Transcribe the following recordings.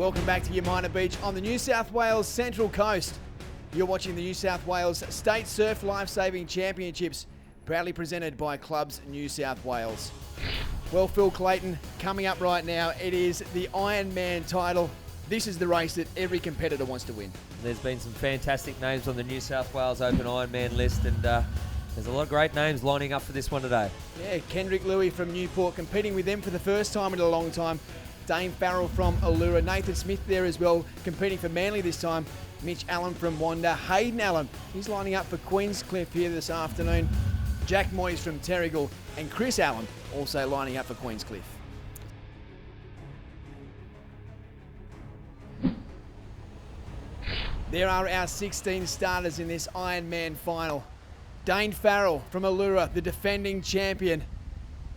Welcome back to Umina Beach on the New South Wales Central Coast. You're watching the New South Wales State Surf Lifesaving Championships, proudly presented by Clubs New South Wales. Well, Phil Clayton, coming up right now, it is the Ironman title. This is the race that every competitor wants to win. There's been some fantastic names on the New South Wales Open Ironman list, and there's a lot of great names lining up for this one today. Yeah, Kendrick Louis from Newport competing with them for the first time in a long time. Dane Farrell from Allura, Nathan Smith there as well, competing for Manly this time. Mitch Allen from Wanda, Hayden Allen, he's lining up for Queenscliff here this afternoon. Jack Moyes from Terrigal, and Chris Allen also lining up for Queenscliff. There are our 16 starters in this Ironman final. Dane Farrell from Allura, the defending champion.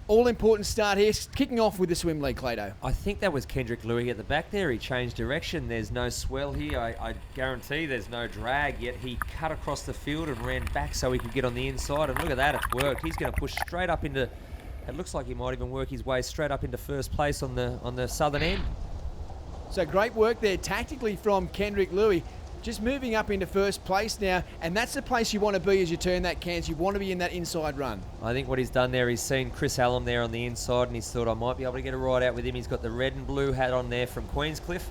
All-important start here, kicking off with the swim lead, Clado. I think that was Kendrick Louis at the back there. He changed direction. There's no swell here. I guarantee there's no drag, yet he cut across the field and ran back so he could get on the inside. And look at that, it's worked. He's going to push straight up into, it looks like he might even work his way straight up into first place on the southern end. So great work there tactically from Kendrick Louis. Just moving up into first place now, and that's the place you want to be as you turn that cans. You want to be in that inside run. I think what he's done there, he's seen Chris Allen there on the inside, and he's thought, I might be able to get a ride out with him. He's got the red and blue hat on there from Queenscliff,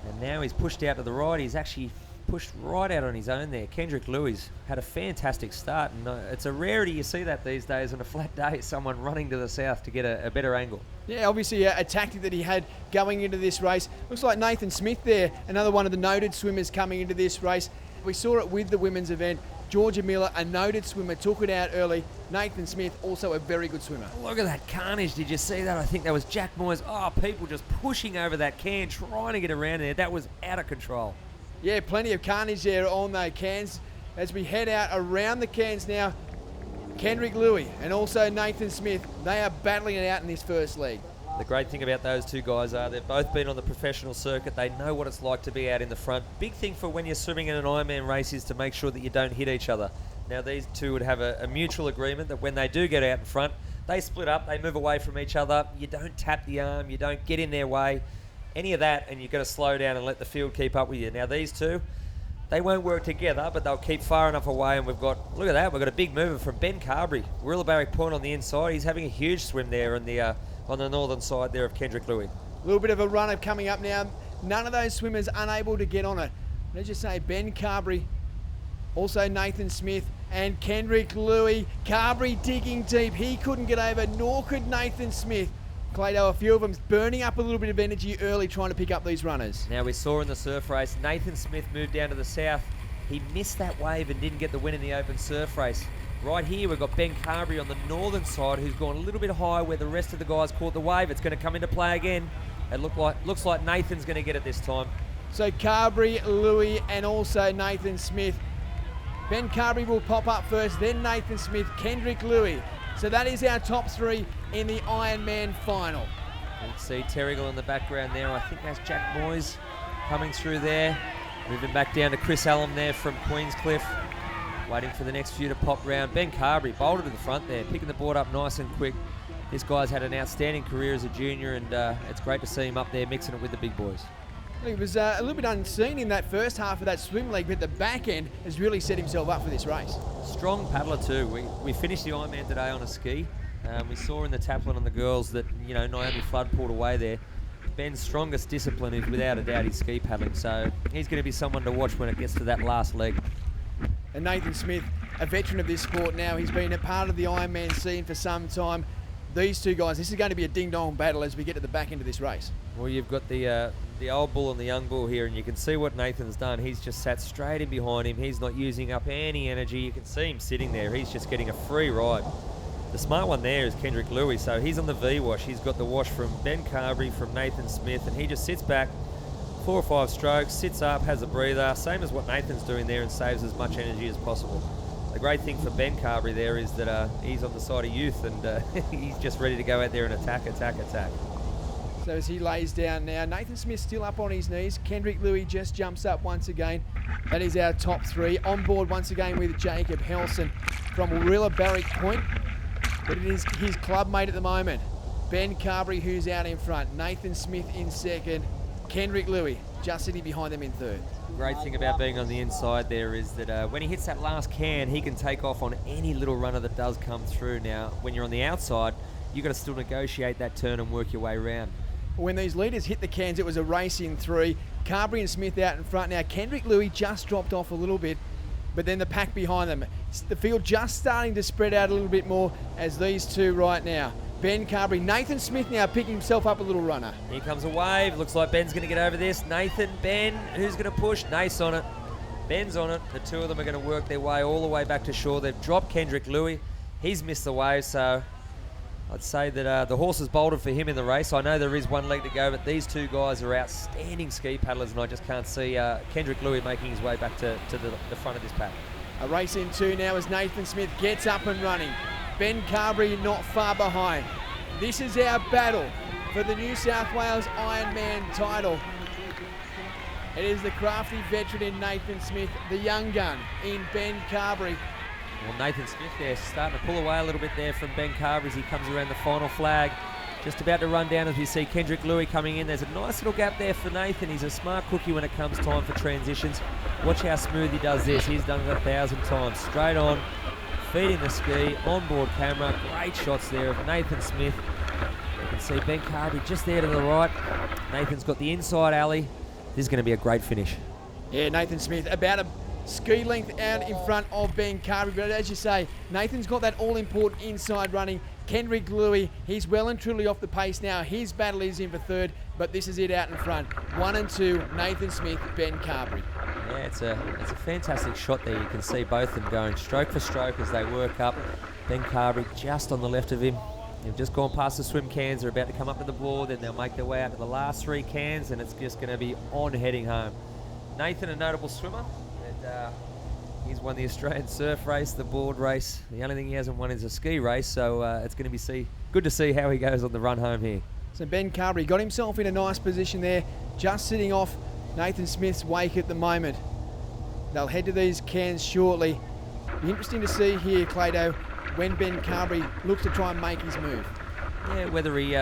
and now he's pushed out to the right. He's actually pushed right out on his own there. Kendrick Louis had a fantastic start, and it's a rarity you see that these days on a flat day, someone running to the south to get a better angle. Yeah, obviously a tactic that he had going into this race. Looks like Nathan Smith there, another one of the noted swimmers coming into this race. We saw it with the women's event. Georgia Miller, a noted swimmer, took it out early. Nathan Smith, also a very good swimmer. Look at that carnage. Did you see that? I think that was Jack Moyes. Oh, people just pushing over that can, trying to get around there. That was out of control. Yeah, plenty of carnage there on those cans. As we head out around the cans now, Kendrick Louis and also Nathan Smith, they are battling it out in this first leg. The great thing about those two guys are they've both been on the professional circuit. They know what it's like to be out in the front. Big thing for when you're swimming in an Ironman race is to make sure that you don't hit each other. Now, these two would have a mutual agreement that when they do get out in front, they split up, they move away from each other. You don't tap the arm, you don't get in their way. Any of that, and you've got to slow down and let the field keep up with you. Now, these two, they won't work together, but they'll keep far enough away, and we've got, look at that, we've got a big mover from Ben Carberry. Wirral Barrack Point on the inside. He's having a huge swim there on the northern side there of Kendrick Louis. A little bit of a runner coming up now. None of those swimmers unable to get on it. Let's just say Ben Carberry, also Nathan Smith, and Kendrick Louis. Carberry digging deep. He couldn't get over, nor could Nathan Smith. Clado, a few of them burning up a little bit of energy early trying to pick up these runners. Now, we saw in the surf race, Nathan Smith moved down to the south. He missed that wave and didn't get the win in the open surf race. Right here, we've got Ben Carberry on the northern side, who's gone a little bit higher where the rest of the guys caught the wave. It's going to come into play again. It looks like Nathan's going to get it this time. So Carberry, Louis, and also Nathan Smith. Ben Carberry will pop up first, then Nathan Smith, Kendrick Louis. So that is our top three in the Ironman final. You can see Terrigal in the background there. I think that's Jack Moyes coming through there. Moving back down to Chris Allen there from Queenscliff. Waiting for the next few to pop round. Ben Carberry bolted to the front there, picking the board up nice and quick. This guy's had an outstanding career as a junior, and it's great to see him up there mixing it with the big boys. He was a little bit unseen in that first half of that swim leg, but the back end has really set himself up for this race. Strong paddler too. We finished the Ironman today on a ski. We saw in the Taplan on the girls that, Naomi Flood pulled away there. Ben's strongest discipline is without a doubt his ski paddling, so he's going to be someone to watch when it gets to that last leg. And Nathan Smith, a veteran of this sport now, he's been a part of the Ironman scene for some time. These two guys, this is going to be a ding-dong battle as we get to the back end of this race. Well, you've got the old bull and the young bull here, and you can see what Nathan's done. He's just sat straight in behind him. He's not using up any energy. You can see him sitting there. He's just getting a free ride. The smart one there is Kendrick Louis, so he's on the V-wash. He's got the wash from Ben Carberry, from Nathan Smith, and he just sits back, 4 or 5 strokes, sits up, has a breather, same as what Nathan's doing there, and saves as much energy as possible. The great thing for Ben Carberry there is that he's on the side of youth, and he's just ready to go out there and attack. So as he lays down now, Nathan Smith still up on his knees. Kendrick Louis just jumps up once again. That is our top three. On board once again with Jacob Helson from Wirral Barrack Point. But it is his club mate at the moment. Ben Carberry, who's out in front. Nathan Smith in second. Kendrick Louis just sitting behind them in third. Great thing about being on the inside there is that when he hits that last can, he can take off on any little runner that does come through. Now, when you're on the outside, you've got to still negotiate that turn and work your way around. When these leaders hit the cans, it was a race in three. Carberry and Smith out in front. Now, Kendrick Louis just dropped off a little bit, but then the pack behind them. The field just starting to spread out a little bit more as these two right now. Ben Carberry, Nathan Smith now picking himself up a little runner. Here comes a wave. Looks like Ben's going to get over this. Nathan, Ben, who's going to push? Nace on it. Ben's on it. The two of them are going to work their way all the way back to shore. They've dropped Kendrick Louis. He's missed the wave, so I'd say that the horse has bolted for him in the race. I know there is one leg to go, but these two guys are outstanding ski paddlers, and I just can't see Kendrick Louis making his way back to the front of this pack. A race in two now as Nathan Smith gets up and running. Ben Carberry not far behind. This is our battle for the New South Wales Ironman title. It is the crafty veteran in Nathan Smith, the young gun in Ben Carberry. Well, Nathan Smith there starting to pull away a little bit there from Ben Carberry as he comes around the final flag. Just about to run down as we see Kendrick Louis coming in. There's a nice little gap there for Nathan. He's a smart cookie when it comes time for transitions. Watch how smooth he does this. He's done it 1,000 times. Straight on, feeding the ski, onboard camera. Great shots there of Nathan Smith. You can see Ben Carberry just there to the right. Nathan's got the inside alley. This is going to be a great finish. Yeah, Nathan Smith about a ski length out in front of Ben Carberry, but as you say, Nathan's got that all-important inside running. Kendrick Louis, he's well and truly off the pace now. His battle is in for third, but this is it out in front. 1 and 2, Nathan Smith, Ben Carberry. Yeah, it's a fantastic shot there. You can see both of them going stroke for stroke as they work up. Ben Carberry just on the left of him. They've just gone past the swim cans. They're about to come up to the board, then they'll make their way out to the last 3 cans, and it's just going to be on heading home. Nathan, a notable swimmer. He's won the Australian surf race, the board race. The only thing he hasn't won is a ski race, so it's going to be good to see how he goes on the run home here. So Ben Carberry got himself in a nice position there, just sitting off Nathan Smith's wake at the moment. They'll head to these cans shortly. Be interesting to see here, Clado, when Ben Carberry looks to try and make his move. Yeah, whether he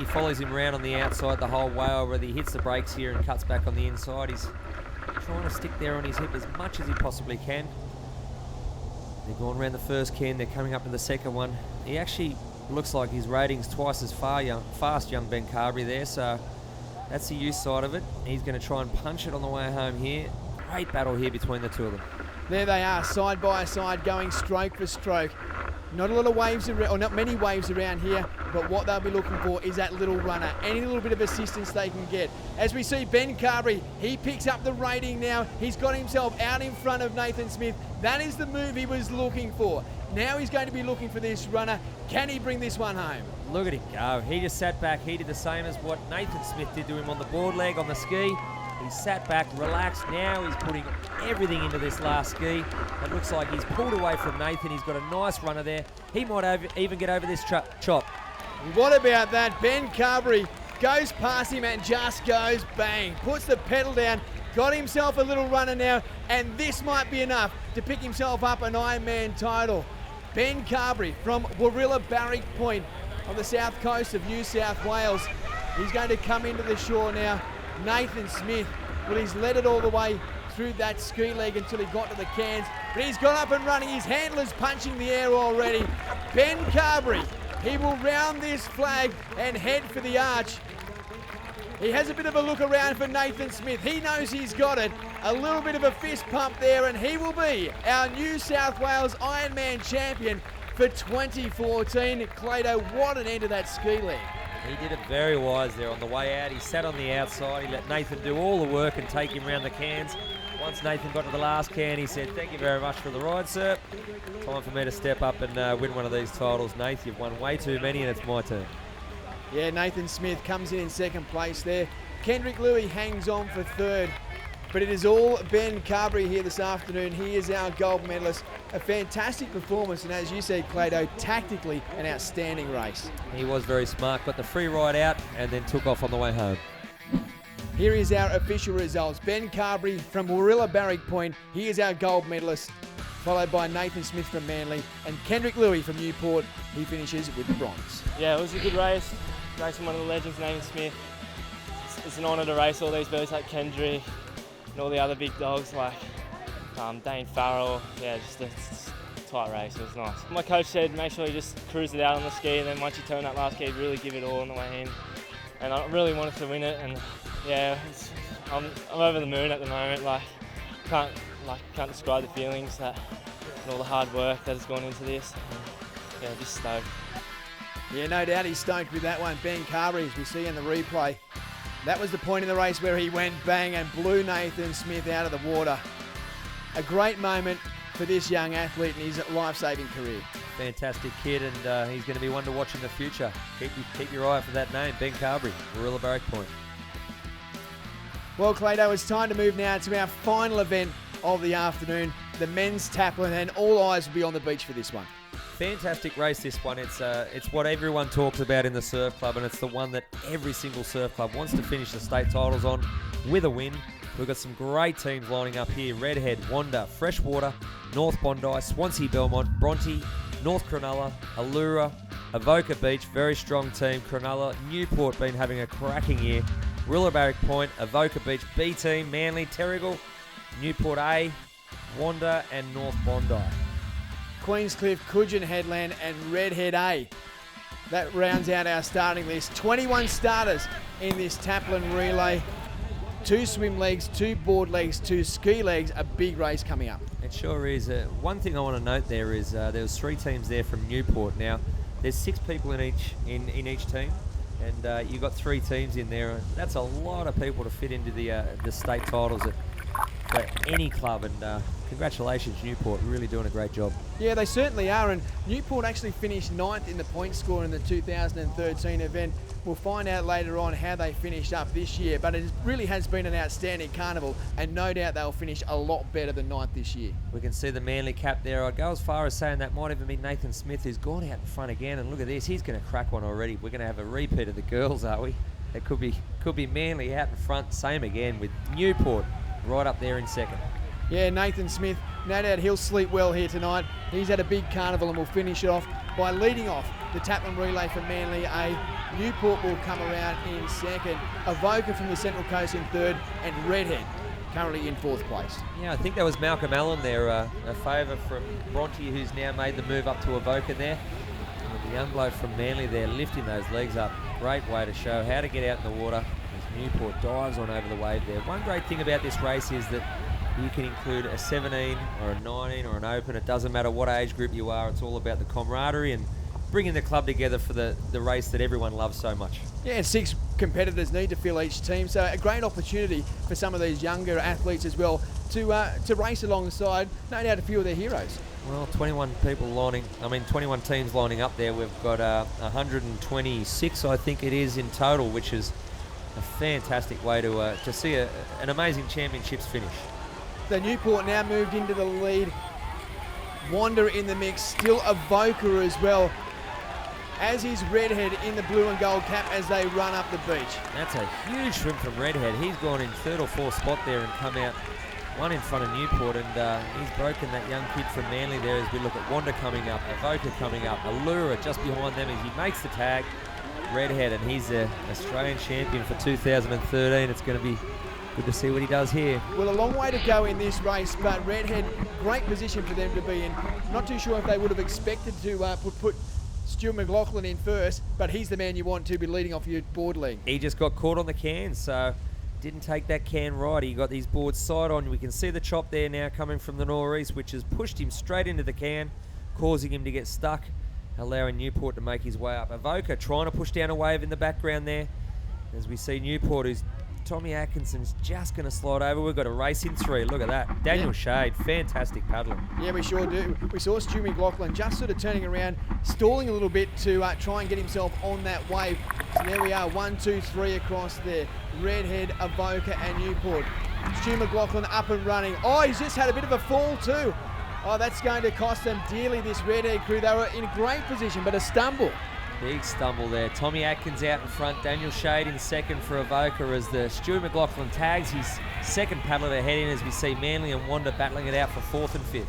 follows him around on the outside the whole way, or whether he hits the brakes here and cuts back on the inside. He's trying to stick there on his hip as much as he possibly can. They're going around the first can, they're coming up to the second one. He actually looks like his rating's twice as fast, young Ben Carberry there, so that's the use side of it. He's going to try and punch it on the way home here. Great battle here between the two of them. There they are, side by side, going stroke for stroke. Not a lot of waves around, or not many waves around here, but what they'll be looking for is that little runner, any little bit of assistance they can get. As we see Ben Carberry, he picks up the rating now. He's got himself out in front of Nathan Smith. That is the move he was looking for. Now he's going to be looking for this runner. Can he bring this one home? Look at him go. He just sat back. He did the same as what Nathan Smith did to him on the board leg, on the ski. He sat back, relaxed. Now he's putting everything into this last ski. It looks like he's pulled away from Nathan. He's got a nice runner there. He might even get over this chop. What about that? Ben Carberry goes past him and just goes bang. Puts the pedal down. Got himself a little runner now, and this might be enough to pick himself up an Ironman title. Ben Carberry from Warilla Barrick Point on the south coast of New South Wales. He's going to come into the shore now. Nathan Smith, well, he's led it all the way through that ski leg until he got to the cans, but he's got up and running. His handler's punching the air already. Ben Carberry, he will round this flag and head for the arch. He has a bit of a look around for Nathan Smith. He knows he's got it. A little bit of a fist pump there, and he will be our New South Wales Ironman champion for 2014. Clado, what an end to that ski leg. He did it very wise there on the way out. He sat on the outside. He let Nathan do all the work and take him around the cans. Once Nathan got to the last can, he said, "Thank you very much for the ride, sir. Time for me to step up and win one of these titles. Nathan, you've won way too many, and it's my turn." Yeah, Nathan Smith comes in second place there. Kendrick Louis hangs on for third. But it is all Ben Carberry here this afternoon. He is our gold medalist. A fantastic performance, and as you said, Clado, tactically an outstanding race. He was very smart, got the free ride out, and then took off on the way home. Here is our official results. Ben Carberry from Warilla Barrick Point, he is our gold medalist, followed by Nathan Smith from Manly, and Kendrick Louis from Newport. He finishes with the bronze. Yeah, it was a good race. Racing one of the legends, Nathan Smith. it's an honour to race all these birds like Kendry and all the other big dogs like Dane Farrell. Yeah, just a tight race. It was nice. My coach said make sure you just cruise it out on the ski, and then once you turn that last ski, really give it all on the way in. And I really wanted to win it, and yeah, I'm over the moon at the moment. Can't describe the feelings and all the hard work that has gone into this. And, yeah, just stoked. Yeah, no doubt he's stoked with that one. Ben Carberry, as we see in the replay, that was the point in the race where he went bang and blew Nathan Smith out of the water. A great moment for this young athlete in his life-saving career. Fantastic kid, and he's going to be one to watch in the future. Keep your eye out for that name, Ben Carberry, Warilla Barrack Point. Well, Clado, it's time to move now to our final event of the afternoon, the men's Taplan, and all eyes will be on the beach for this one. Fantastic race, this one. It's what everyone talks about in the surf club, and it's the one that every single surf club wants to finish the state titles on with a win. We've got some great teams lining up here. Redhead, Wanda, Freshwater, North Bondi, Swansea Belmont, Bronte, North Cronulla, Allura, Avoca Beach, very strong team. Cronulla, Newport been having a cracking year. Warilla Barrack Point, Avoca Beach B team, Manly, Terrigal, Newport A, Wanda and North Bondi. Queenscliff, Coogin Headland and Redhead A. That rounds out our starting list. 21 starters in this Taplan relay. 2 swim legs, 2 board legs, 2 ski legs. A big race coming up. It sure is. One thing I want to note there is there was 3 teams there from Newport. Now, there's 6 people in each team, and you've got 3 teams in there. That's a lot of people to fit into the state titles for any club, and congratulations Newport, really doing a great job. Yeah, they certainly are, and Newport actually finished 9th in the point score in the 2013 event. We'll find out later on how they finished up this year, but it really has been an outstanding carnival, and no doubt they'll finish a lot better than 9th this year. We can see the Manly cap there. I'd go as far as saying that might even be Nathan Smith, who's gone out in front again, and look at this, he's going to crack one already. We're going to have a repeat of the girls, are we? It could be Manly out in front, same again with Newport right up there in second. Yeah, Nathan Smith, no doubt he'll sleep well here tonight. He's had a big carnival, and we'll finish it off by leading off the Taplan relay for Manly A. Newport will come around in second, Avoca from the Central Coast in third, and Redhead currently in 4th place. Yeah, I think that was Malcolm Allen there, a favour from Bronte, who's now made the move up to Avoca there. And the young bloke from Manly there lifting those legs up. Great way to show how to get out in the water as Newport dives on over the wave there. One great thing about this race is that you can include a 17 or a 19 or an open. It doesn't matter what age group you are. It's all about the camaraderie and bringing the club together for the race that everyone loves so much. Yeah, 6 competitors need to fill each team, so a great opportunity for some of these younger athletes as well to race alongside, no doubt, a few of their heroes. Well, 21 teams lining up there. We've got 126, I think it is, in total, which is a fantastic way to see an amazing championships finish. So Newport now moved into the lead. Wanda in the mix, still Avoca as well, as is Redhead in the blue and gold cap as they run up the beach. That's a huge swim from Redhead. He's gone in 3rd or 4th spot there and come out one in front of Newport, and he's broken that young kid from Manly there as we look at Wanda coming up, Avoca coming up, Allura just behind them as he makes the tag. Redhead, and he's the Australian champion for 2013. It's going to be good to see what he does here. Well, a long way to go in this race, but Redhead, great position for them to be in. Not too sure if they would have expected to put Stuart McLaughlin in first, but he's the man you want to be leading off your board league. He just got caught on the can, so didn't take that can right. He got these boards side on. We can see the chop there now coming from the northeast, which has pushed him straight into the can, causing him to get stuck, allowing Newport to make his way up. Avoca trying to push down a wave in the background there, as we see Newport, who's Tommy Atkinson's just going to slide over. We've got a race in 3. Look at that. Daniel Shade, fantastic paddling. Yeah, we sure do. We saw Stu McLaughlin just sort of turning around, stalling a little bit to try and get himself on that wave. So there we are, 1, 2, 3 across there. Redhead, Avoca and Newport. Stu McLaughlin up and running. Oh, he's just had a bit of a fall too. Oh, that's going to cost them dearly, this Redhead crew. They were in great position, but a stumble. Big stumble there. Tommy Atkins out in front. Daniel Shade in second for Avoca as the Stuart McLaughlin tags his second paddler to head in as we see Manly and Wanda battling it out for 4th and 5th.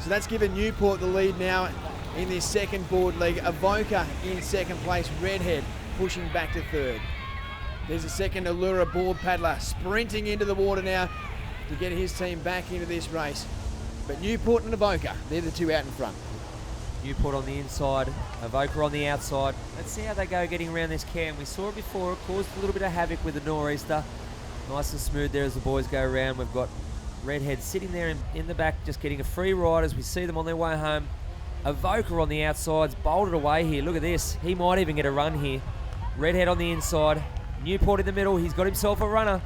So that's given Newport the lead now in this second board league. Avoca in second place. Redhead pushing back to 3rd. There's a second Allura board paddler sprinting into the water now to get his team back into this race. But Newport and Avoca, they're the two out in front. Newport on the inside, Avoca on the outside. Let's see how they go getting around this cam. We saw it before, it caused a little bit of havoc with the nor'easter. Nice and smooth there as the boys go around. We've got Redhead sitting there in the back, just getting a free ride as we see them on their way home. Avoca on the outside's bolted away here. Look at this. He might even get a run here. Redhead on the inside. Newport in the middle. He's got himself a runner.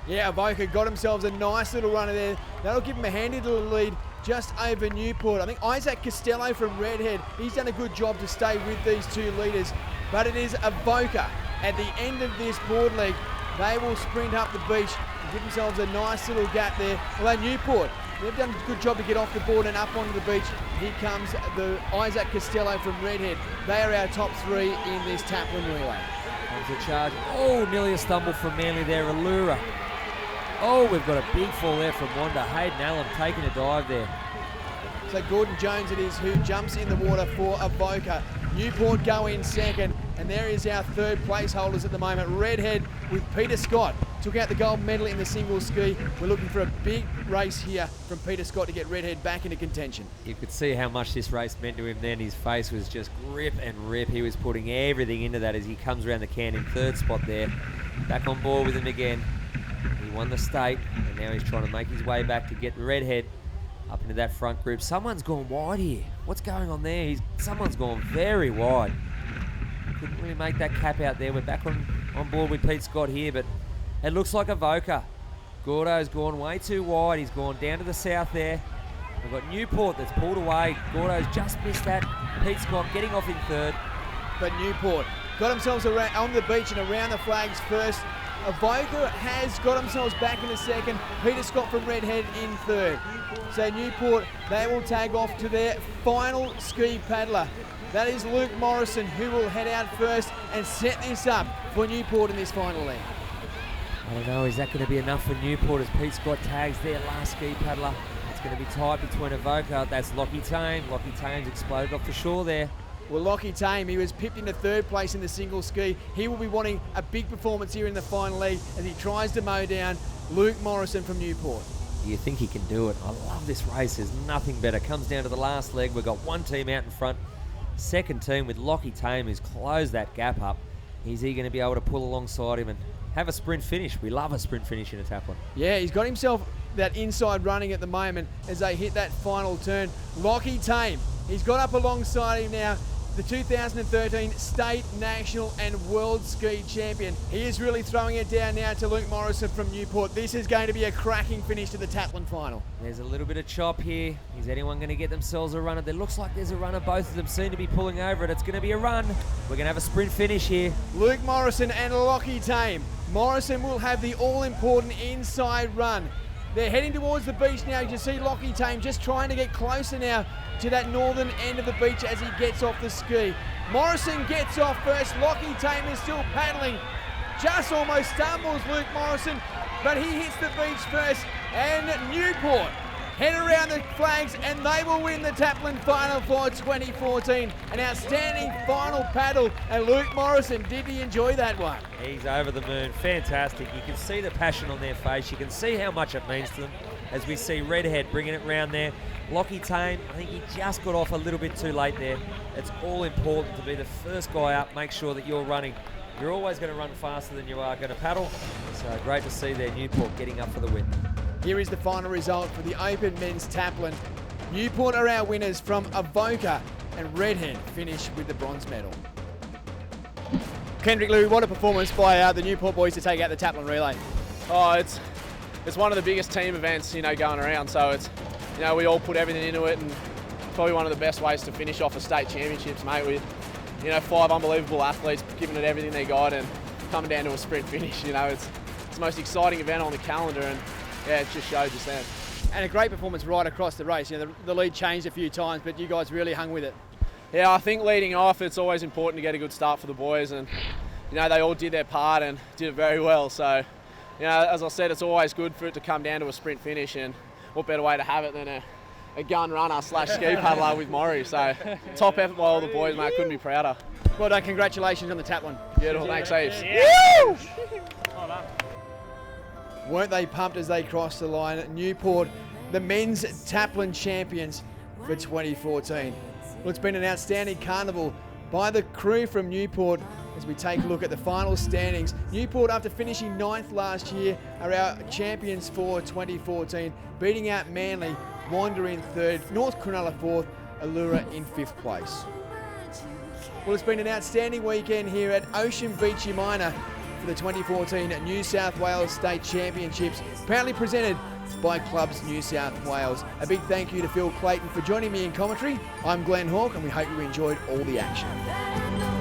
Yeah, Avoca got himself a nice little runner there. That'll give him a handy little lead just over Newport. I think Isaac Costello from Redhead, he's done a good job to stay with these two leaders. But it is Avoca at the end of this board leg. They will sprint up the beach and give themselves a nice little gap there. Although Newport, they've done a good job to get off the board and up onto the beach. Here comes the Isaac Costello from Redhead. They are our top three in this Taplan relay. Comes a charge. Oh, nearly a stumble from Manly there. Allura. Oh, we've got a big fall there from Wanda. Hayden Allen taking a dive there. So Gordon Jones it is who jumps in the water for Avoca. Newport go in second, and there is our third place holders at the moment. Redhead with Peter Scott took out the gold medal in the single ski. We're looking for a big race here from Peter Scott to get Redhead back into contention. You could see how much this race meant to him then. His face was just grip and rip. He was putting everything into that as he comes around the can in third spot there. Back on board with him again. He won the state, and now he's trying to make his way back to get Redhead up into that front group. Someone's gone wide here. What's going on there? Someone's gone very wide. Couldn't really make that cap out there. We're back on board with Pete Scott here, but it looks like Avoca. Gordo's gone way too wide. He's gone down to the south there. We've got Newport that's pulled away. Gordo's just missed that. Pete Scott getting off in third. But Newport got themselves around on the beach and around the flags first. Avoca has got themselves back in the second. Peter Scott from Redhead in third. So Newport, they will tag off to their final ski paddler. That is Luke Morrison, who will head out first and set this up for Newport in this final leg. I don't know, is that going to be enough for Newport as Pete Scott tags their last ski paddler? It's going to be tight between Avoca. That's Lockie Tame. Lockie Tame's exploded off the shore there. Well, Lockie Tame, he was pipped into third place in the single ski. He will be wanting a big performance here in the final leg as he tries to mow down Luke Morrison from Newport. You think he can do it? I love this race. There's nothing better. Comes down to the last leg. We've got one team out in front. Second team with Lockie Tame who's closed that gap up. Is he going to be able to pull alongside him and have a sprint finish? We love a sprint finish in a Taplan. Yeah, he's got himself that inside running at the moment as they hit that final turn. Lockie Tame, he's got up alongside him now. The 2013 State, National and World Ski Champion. He is really throwing it down now to Luke Morrison from Newport. This is going to be a cracking finish to the Taplan final. There's a little bit of chop here. Is anyone going to get themselves a runner? There looks like there's a runner. Both of them seem to be pulling over it. It's going to be a run. We're going to have a sprint finish here. Luke Morrison and Lockie Tame. Morrison will have the all-important inside run. They're heading towards the beach now. You can see Lockie Tame just trying to get closer now to that northern end of the beach as he gets off the ski. Morrison gets off first. Lockie Tame is still paddling. Just almost stumbles Luke Morrison, but he hits the beach first. And Newport head around the flags and they will win the Taplan final for 2014. An outstanding final paddle. And Luke Morrison, did he enjoy that one? He's over the moon. Fantastic. You can see the passion on their face. You can see how much it means to them as we see Redhead bringing it round there. Lockie Tame, I think he just got off a little bit too late there. It's all important to be the first guy up. Make sure that you're running. You're always going to run faster than you are going to paddle. So great to see there Newport getting up for the win. Here is the final result for the Open Men's Taplan. Newport are our winners from Avoca, and Redhead finish with the bronze medal. Kendrick Louie, what a performance by the Newport boys to take out the Taplan relay. Oh, it's one of the biggest team events, going around. So it's, we all put everything into it, and probably one of the best ways to finish off a state championships, mate. With 5 unbelievable athletes giving it everything they got and coming down to a sprint finish. It's the most exciting event on the calendar, and yeah, it just showed just then. And a great performance right across the race. The lead changed a few times, but you guys really hung with it. Yeah, I think leading off, it's always important to get a good start for the boys, and they all did their part and did it very well. So, as I said, it's always good for it to come down to a sprint finish, and what better way to have it than a gun runner / ski paddler with Maury. So, top effort by all the boys, mate. Couldn't be prouder. Well done. Congratulations on the Taplan. Beautiful, thanks heaps. Yeah. Well done. Weren't they pumped as they crossed the line? Newport, the men's Taplan champions for 2014. Well, it's been an outstanding carnival by the crew from Newport as we take a look at the final standings. Newport, after finishing 9th last year, are our champions for 2014, beating out Manly, Wanda in 3rd, North Cronulla 4th, Allura in 5th place. Well, it's been an outstanding weekend here at Ocean Beach, Umina for the 2014 New South Wales State Championships, proudly presented by Clubs New South Wales. A big thank you to Phil Clayton for joining me in commentary. I'm Glenn Hawke, and we hope you enjoyed all the action.